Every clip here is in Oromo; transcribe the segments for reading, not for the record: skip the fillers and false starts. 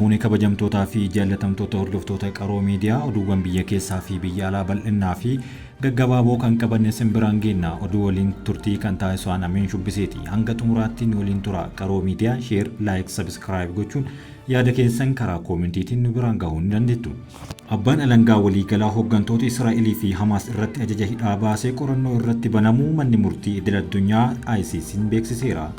fuunee kabajamtootaa fi jaallatamtoota hordoftoota qaroo miidiyaa oduuwwan biyya keessaa fi biyya alaa bal'innaa fi gaggabaaboo kan qabanne simbiraan geenna oduu waliin turtii kan taasisaan Ameen Shubbiseeti. Hanga xumuraatti waliin tura. Qaroo miidiyaa share, like, subscribe gochuun yaada keessan karaa koomentiitiin nu biraan gahuu ni dandeettu. Abbaan alangaa waliigalaa hooggantoota Israa'elii fi Hamaas irratti ajaja hidhaa baasee qorannoo irratti banamuu manni murtii idil addunyaa ICC'n beeksiseera.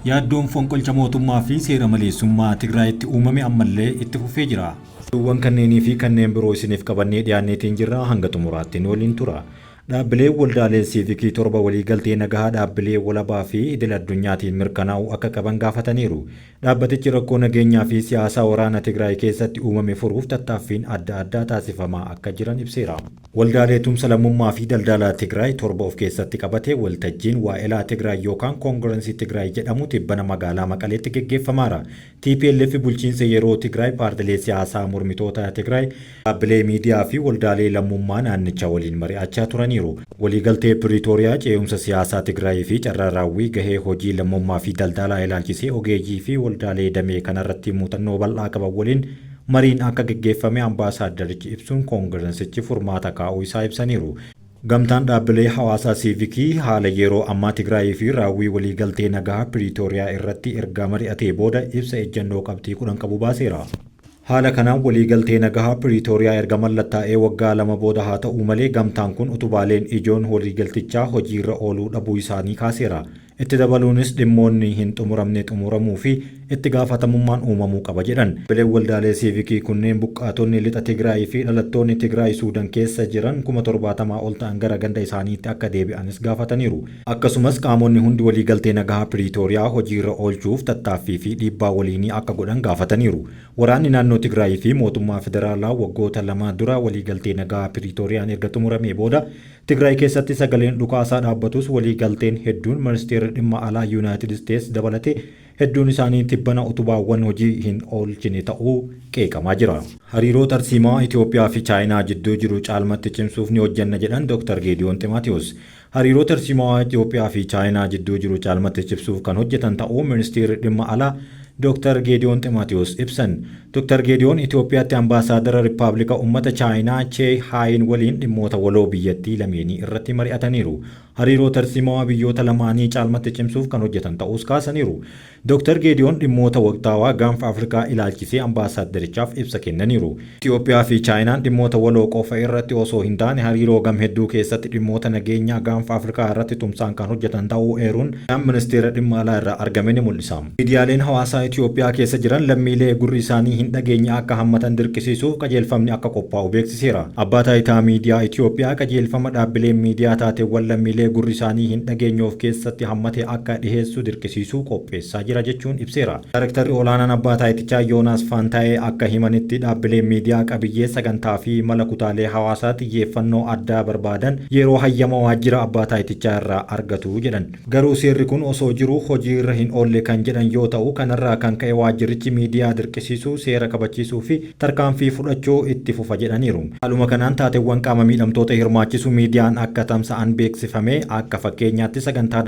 Yaaddoon fonqolcha mootummaa fi seera maleessummaa Tigraayitti uumame ammallee itti fufee jira. Oduuwwan kanneenii fi kanneen biroo isiniif qabannee dhiyaanneetiin jirra. Hanga xumuraatti waliin tura. Dhaabbilee waldaaleen siivikii 7 waliigaltee nagaa dhaabbilee walabaa fi idil addunyaatiin mirkanaa'uu akka qaban gaafataniiru. Dhaabbatichi rakkoo nageenyaa fi siyaasaa waraana Tigraay keessatti uumame furuuf tattaaffiin adda addaa taasifamaa akka jiran ibseera. Waldaalee tumsa lammummaa fi daldalaa Tigraay 7 of keessatti qabatee waltajjiin waa'elaa Tigraay yookaan koongirensii Tigraay jedhamu tibbana magaalaa Maqaleetti geggeeffamaara. TPLF bulchiinsa yeroo Tigraay paartilee siyaasaa mormitoota Tigraay dhaabbilee miidiyaa fi waldaalee lammummaa naannicha waliin mari'achaa turaniiru. Waliigaltee Piriitooriyaa ce'umsa siyaasaa Tigraay fi carraa raawwii gahee hojii lammummaa fi daldalaa ilaalchisee ogeeyyii fi waldaalee damee kanarratti muuxannoo bal'aa qaban waliin mariin akka geggeeffame ambaasaaddarichi ibsuun koongirensichi furmaata kaa'uu isaa ibsaniiru. Gamtaan dhaabbilee hawaasaa siivikii haala yeroo ammaa Tigraay fi raawwii waliigaltee nagaa Piriitooriyaa irratti erga mari'atee booda ibsa ejjennoo qabxii 10 qabu baaseera. Haala kanaan waliigaltee nagaa Piriitooriyaa erga mallattaa'ee waggaa 2 booda haa ta'u malee gamtaan kun utubaaleen ijoon waliigaltichaa hojiirra ooluu dhabuu isaanii kaaseera. Itti dabaluunis dhimmoonni hin xumuramne xumuramuu fi itti gaafatamummaan uumamuu qaba jedhan. Dhaabbileen waldaalee siivikii kunneen buqqaatonni lixa Tigraay fi dhalattoonni Tigraay Suudaan keessa jiran 70,000 ol ta'an gara ganda isaaniitti akka deebi'anis gaafataniiru. Akkasumas qaamonni hundi waliigaltee nagaa Piriitooriyaa hojiirra oolchuuf tattaaffii fi dhiibbaa waliinii akka godhan gaafataniiru. Waraanni naannoo Tigraay fi mootummaa federaalaa waggoota 2 dura waliigaltee nagaa Piriitooriyaan erga xumuramee booda Tigraay keessatti sagaleen dhukaasaa dhaabbatus waliigalteen hedduun ministeera dhimma alaa Yuunaayitid Isteets dabalatee hedduun isaanii tibbana utubaawwan hojii hin oolchine ta'uu qeeqamaa jira. Hariiroo tarsiimaa Itoophiyaa fi Chaayinaa jidduu jiru caalmatti cimsuuf ni hojjanna jedhan Dr. Geediyoon Ximaatiyos. Hariiroo tarsiimaa Itoophiyaa fi Chaayinaa jidduu jiru caalmatti cimsuuf kan hojjetan ta'uu ministeerri dhimma alaa Dr. Geediyoon Ximaatiyos ibsan. Dr. Geediyoon Itoophiyaatti ambaasaaddara Rippaabilika Uummata Chaayinaa Chee Haayin waliin dhimmoota waloo biyyattii lameenii irratti mari'ataniiru. Hariiroo tarsiimaa biyyoota lamaanii caalmatti cimsuuf kan hojjetan ta'us kaasaniiru. Dr. Geediyoon dhimmoota waqtaawaa gaanfa Afrikaa ilaalchisee ambaasaaddarichaaf ibsa kennaniiru. Itoophiyaa fi Chaayinaan dhimmoota waloo qofa irratti osoo hin taane hariiroo gam hedduu keessatti dhimmoota nageenyaa gaanfa Afrikaa irratti tumsaan kan hojjetan ta'uu eeruun ministeera dhimma alaa irraa argame ni mul'isa. Miidiyaaleen hawaasaa Itoophiyaa keessa jiran lammiilee gurri isaanii hin dhageenye akka hammatan dirqisiisuuf qajeelfamni akka qophaa'u beeksiseera. Abbaa taayitaa miidiyaa Itoophiyaa qajeelfama dhaabbileen miidiyaa taateewwan lammiilee gurri isaanii hin dhageenye of keessatti hammatee akka dhiheessu dirqisiisuu qopheessaa jira jechuun ibseera. Daayirektarri olaanaan abbaa taayitichaa Yoonaas Faantaayee akka himanitti dhaabbileen miidiyaa qabiyyee sagantaa fi mala kutaalee hawaasaa xiyyeeffannoo addaa barbaadan yeroo hayyama waajjira abbaa taayitichaa irraa argatu jedhan. Garuu seerri kun osoo jiru hojiirra hin oolle kan jedhan yoo ta'u kanarraa kan ka'e waajjirichi miidiyaa dirqisiisuu seera kabachiisuu fi tarkaanfii fudhachuu itti fufa jedhaniiru. Haaluma kanaan taateewwan qaama miidhamtoota hirmaachisuu miidiyaan akka tamsa'an beeksifame akka fakkeenyaatti sagantaa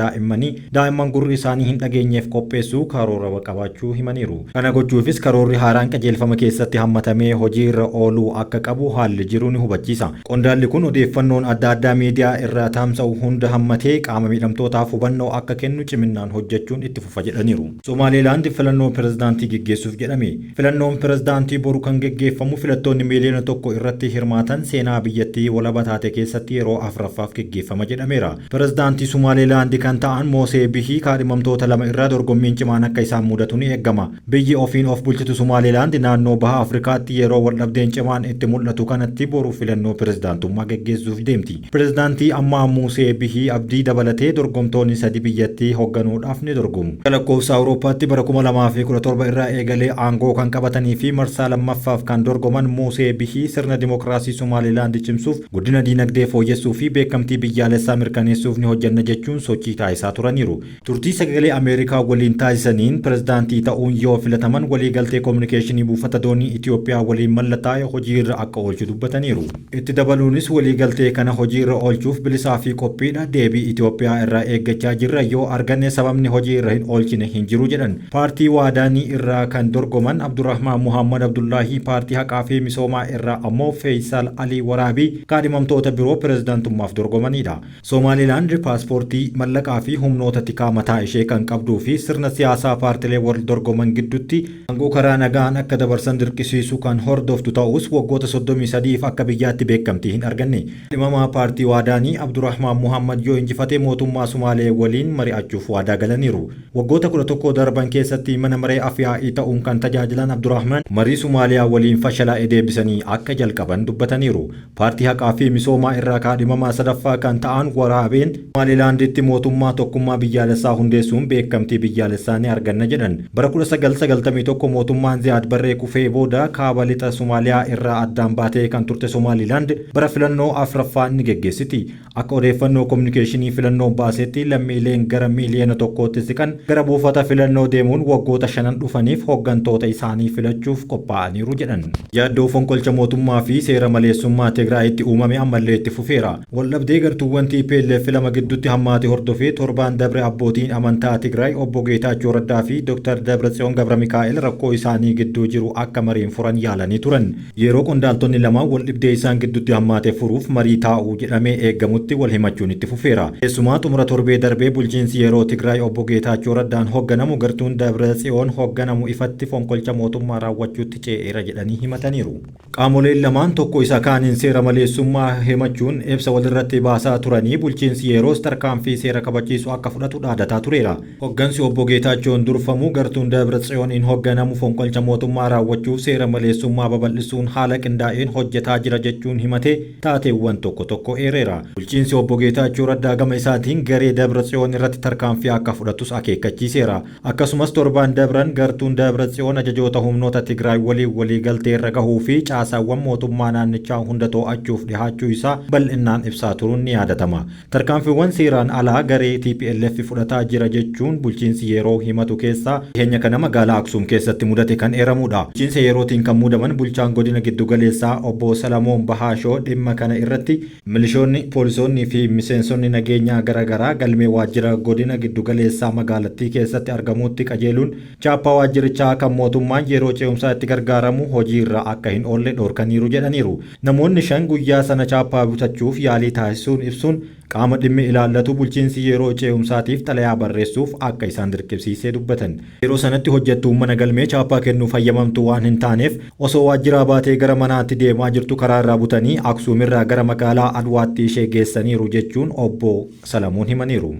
daa'imman gurri isaanii hin dhageenyeef qopheessuu karoora qabaachuu himaniiru. Kana gochuufis karoorri haaraan qajeelfama keessatti hammatamee hojiirra ooluu akka qabu haalli jiru ni hubachiisa. Qondaalli kun odeeffannoon adda addaa miidiyaa irraa tamsa'u hunda hammatee qaama miidhamtootaaf hubannoo akka kennu ciminaan hojjechuun itti fufa jedhaniiru. Somaaliilaand filannoo pirezidaantii geggeessuuf jedhame. Filannoon pirezidaantii boru kan geggeeffamu filattoonni miiliyoona 1 irratti hirmaatan seenaa biyyattii walaba taate keessatti yeroo 4ffaaf geggeeffama jedhameera. Pirezidaantii Somaaliilaand kan ta'an Moosee Bihii kaadhimamtoota 2 irraa dorgommiin cimaan akka isaan mudatu ni eegama. Biyyi ofiin of bulchitu Somaaliilaand naannoo baha Afrikaatti yeroo waldhabdeen cimaan itti mul'atu kanatti boru filannoo pirezidaantummaa geggeessuuf deemti. Pirezidaantii ammaa Moosee Bihii Abdii dabalatee dorgomtoonni 3 biyyattii hoogganuudhaaf ni dorgomu. Lakkoofsa Awurooppaatti bara 2017 irraa eegalee aangoo kan qabatanii fi marsaa lammaffaaf kan dorgoman Moosee Bihii sirna dimookiraasii Somaaliilaand cimsuuf guddina diinagdee fooyyessuu fi beekamtii biyyaalessaa mirkaneessuuf ni hojjanna jechuun sochii taasisaa turaniiru. Turtii sagalee Ameerikaa waliin taasisaniin pirezidaantii ta'uun yoo filataman waliigaltee koominikeeshinii buufata doonii Itoophiyaa waliin mallattaa'e hojiirra akka oolchu dubbataniiru. Itti dabaluunis waliigaltee kana hojiirra oolchuuf bilisaa fi qophiidha deebii Itoophiyaa irraa eeggachaa jirra yoo arganne sababni hojiirra hin oolchine hin jiru jedhan. Paartii waadaanii irraa kan dorgoman Abdurrahmaan Muhammad Abdullaahi paartii haqaa fi misoomaa irraa ammoo Feeyisaal Alii Waraabii kaadhimamtoota biroo pirezidaantummaaf dorgomanidha. Somaalilaand paaspoortii mallaqaa fi humnoota tikaa mataa ishee kan qabduu fi sirna siyaasaa paartilee wal dorgoman gidduutti aangoo karaa nagaan akka dabarsan dirqisiisu kan hordoftu ta'us waggoota 33f akka biyyaatti beekamtii hin arganne. Dhimamaa paartii waadaanii Abdurrahmaan Muhammad yoo injifatee mootummaa Sumaalee waliin mari'achuuf waadaa galaniiru. Waggoota 11 darban keessatti mana maree afyaa'ii ta'uun kan tajaajilan Abdurrahmaan marii Sumaaliyaa waliin fashalaa'ee deebisanii akka jalqaban dubbataniiru. Paartii haqaa fi misoomaa irraa kaadhimamaa sadaffaa kan ta'an Waraabeen Somaalilaanditti mootummaa tokkummaa biyyaalessaa hundeessuun beekamtii biyyaalessaa ni arganna jedhan. Bara 1991 mootummaan Ziyaad Barree kufee booda kaaba lixa Somaaliyaa irraa addaan baatee kan turte Somaalilaand bara filannoo afraffaa ni geggeessiti. Akka odeeffannoo kominikeeshinii filannoo baasetti lammiileen gara miiliyoona tokkootti siqan gara buufata filannoo deemuun waggoota 5 dhufaniif hooggantoota isaanii filachuuf qophaa'aniiru jedhan. Yaaddoo fonqolcha mootummaa fi seera maleessummaa Tigraayitti uumame ammallee itti fufeera. Waldhabdee gartuuwwan TPLF lama gidduutti hammaate hordofee torbaan dabre abbootiin amantaa Tigraay obbo Geetaachoo Raddaa fi Dr. Dabratsiyoon Gabramikaa'el rakkoo isaanii gidduu jiru akka mariin furan yaalanii turan. Yeroo qondaaltonni lama waldhabdee isaan gidduutti hammaate furuuf marii taa'uu jedhamee eeggamutti wal himachuun itti fufeera. Keessumaa xumura torbee darbee bulchiinsi yeroo Tigraay obbo Geetaachoo Raddaan hoogganamu gartuun Dabratsiyoon hoogganamu ifatti fonqolcha mootummaa raawwachuutti ce'eera jedhanii himataniiru. Qaamoleen lamaan tokko isa kaaniin seera maleessummaa himachuun ibsa walirratti baasaa turanii bulchiinsi yeroos tarkaanfii seera kabachiisu akka fudhatu dhaadataa tureera. Hooggansi obbo Geetaachoon durfamu gartuun Dabratsiyooniin hoogganamu fonqolcha mootummaa raawwachuuf seera maleessummaa babal'isuun haala qindaa'een hojjetaa jira jechuun himatee taateewwan tokko tokko eereera. Bulchiinsi obbo Geetaachoo Raddaa gama isaatiin garee Dabratsiyoon irratti tarkaanfii akka fudhatus akeekkachiiseera. Akkasumas torbaan dabran gartuun Dabratsiyoon ajajoota humnoota Tigraay waliigaltee irra gahuu fi caasaawwan mootummaa naannichaa hunda to'achuuf dhihaachuu isaa bal'inaan ibsaa turuun ni yaadatama. Tarkaanfiiwwan seeraan alaa garee TPLF fudhataa jira jechuun bulchiinsi yeroo himatu keessaa dhiyeenya kana magaalaa Aksuum keessatti mudate kan eeramudha. Bulchiinsa yerootiin kan muudaman bulchaan godina giddugaleessaa obbo Salamoon Bahaashoo dhimma kana irratti milishoonni, poolisoonni fi miseensonni nageenyaa garaagaraa galmee waajjira godina giddugaleessaa magaalattii keessatti argamuutti qajeeluun chaappaa waajjirichaa kan mootummaan yeroo ce'umsaa itti gargaaramu hojii irra akka hin oolle dhorkaniiru jedhaniiru. Namoonni 5 guyyaa sana chaappaa bitachuuf yaalii taasisuun ibsuun qaama dhimmi ilaallatu bulchiinsi yeroo ce'umsaatiif xalayaa barreessuuf akka isaan dirqisiisee dubbatan. Yeroo sanatti hojjettuun mana galmee chaappaa kennuuf hayyamamtu waan hin taaneef osoo waajjiraa baatee gara manaatti deemaa jirtu karaa irraa butanii Aksuum irraa gara magaalaa Adwaatti ishee geessaniiru jechuun obbo Salamuun himaniiru.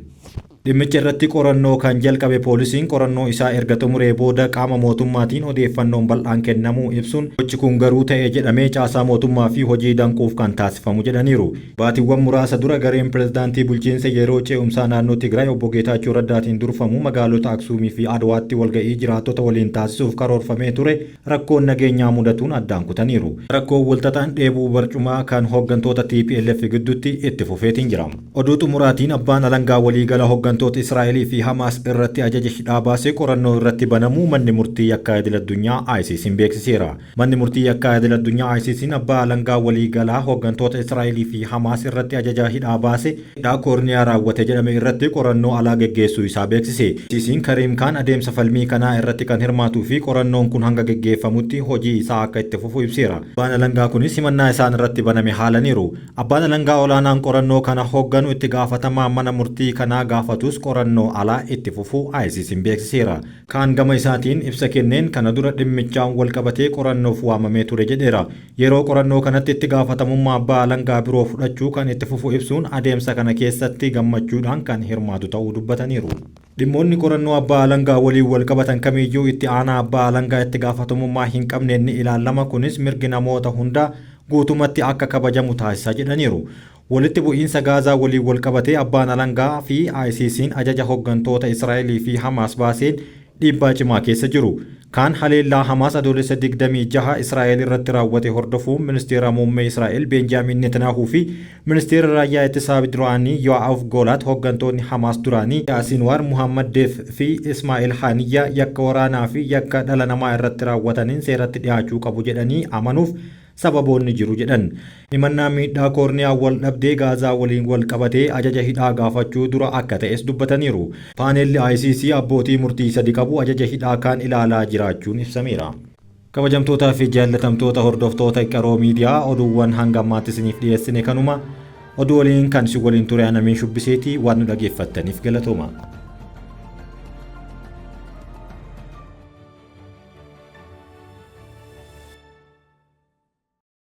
Dhimmicha irratti qorannoo kan jalqabe poolisiin qorannoo isaa erga xumuree booda qaama mootummaatiin odeeffannoon bal'aan kennamuu ibsuun gochi kun garuu ta'e jedhamee caasaa mootummaa fi hojii danquuf kan taasifamu jedhaniiru. Baatiiwwan muraasa dura gareen pirezidaantii bulchiinsa yeroo ce'umsaa naannoo Tigraay obbo Geetaachoo Raddaatiin durfamu magaalota Aksuumii fi Adwaatti walga'ii jiraattota waliin taasisuuf karoorfamee ture rakkoon nageenyaa mudatuun addaan kutaniiru. Rakkoon walxaxaan dheebuu barcumaa kan hooggantoota TPLF gidduutti itti fufeetiin jira. Oduu xumuraatiin abbaan alangaa waliigala hooggantoota Israa'elii fi Hamaas irratti ajaja hidhaa baasee qorannoo irratti banamuu manni murtii yakkaa idil-addunyaa ICC'n beeksiseera. Manni murtii yakkaa idil-addunyaa ICC'n abbaa alangaa waliigalaa hooggantoota Israa'elii fi Hamaas irratti ajaja hidhaa baase hidhaa koorniyaa raawwate jedhame irratti qorannoo alaa geggeessuu isaa beeksise. ICC'n Kariim Kaan adeemsa falmii kanaa irratti kan hirmaatuu fi qorannoon kun hanga geggeeffamutti hojii isaa akka itti fufu ibseera. Abbaan alangaa kunis himannaa isaan irratti baname haalaniiru. Abbaan alangaa olaanaan qorannoo kana hoogganu itti gaafatamaa mana murtii kanaa gaafatus qorannoo alaa itti fufuu ICC'n beeksiseera. Kaan gama isaatiin ibsa kenneen kana dura dhimmichaan wal qabatee qorannoof waamamee ture jedheera. Yeroo qorannoo kanatti itti gaafatamummaa abbaa alangaa biroo fudhachuu kan itti fufu ibsuun adeemsa kana keessatti gammachuudhaan kan hirmaatu ta'uu dubbataniiru. Dhimmoonni qorannoo abbaa alangaa waliin wal qabatan kamiyyuu itti aanaa abbaa alangaa itti gaafatamummaa hin qabneen ni ilaalama. Kunis mirgi namoota hundaa guutumatti akka kabajamu taasisa jedhaniiru. Walitti bu'iinsa Gaazaa waliin wal qabatee abbaan alangaa fi ICC'n ajaja hooggantoota Israa'elii fi Hamaas baaseen dhiibbaa cimaa keessa jiru. Kaan haleellaa Hamaas adoolessa 26 Israa'el irratti raawwate hordofuun ministeera muummee Israa'el Benjaamin Netanyaahuu fi ministeera raayyaa ittisaa duraanii Yo'aaf Goolaat hooggantoonni Hamaas duraanii Sinwaar Muhammad Deef fi Ismaa'eel Haniyyaa yakka waraanaa fi yakka dhala namaa irratti raawwataniin seeratti dhiyaachuu qabu jedhanii amanuuf sababoonni jiru jedhan. Himannaan miidhaa koorniyaa wal dhabdee Gaazaa waliin wal qabatee ajaja hidhaa gaafachuu dura akka ta'es dubbataniiru. Paaneelli ICC abbootii murtii sadi qabu ajaja hidhaa kan ilaalaa jiraachuun ibsameera. Kabajamtootaa fi jaallatamtoota hordoftoota Iqaroo Miidiyaa oduuwwan hanga ammaatti isiniif dhiyeessine kanuma. Oduu waliin kan si waliin ture Anamin Shubbiseetii waan nu dhaggeeffattaniif galatooma.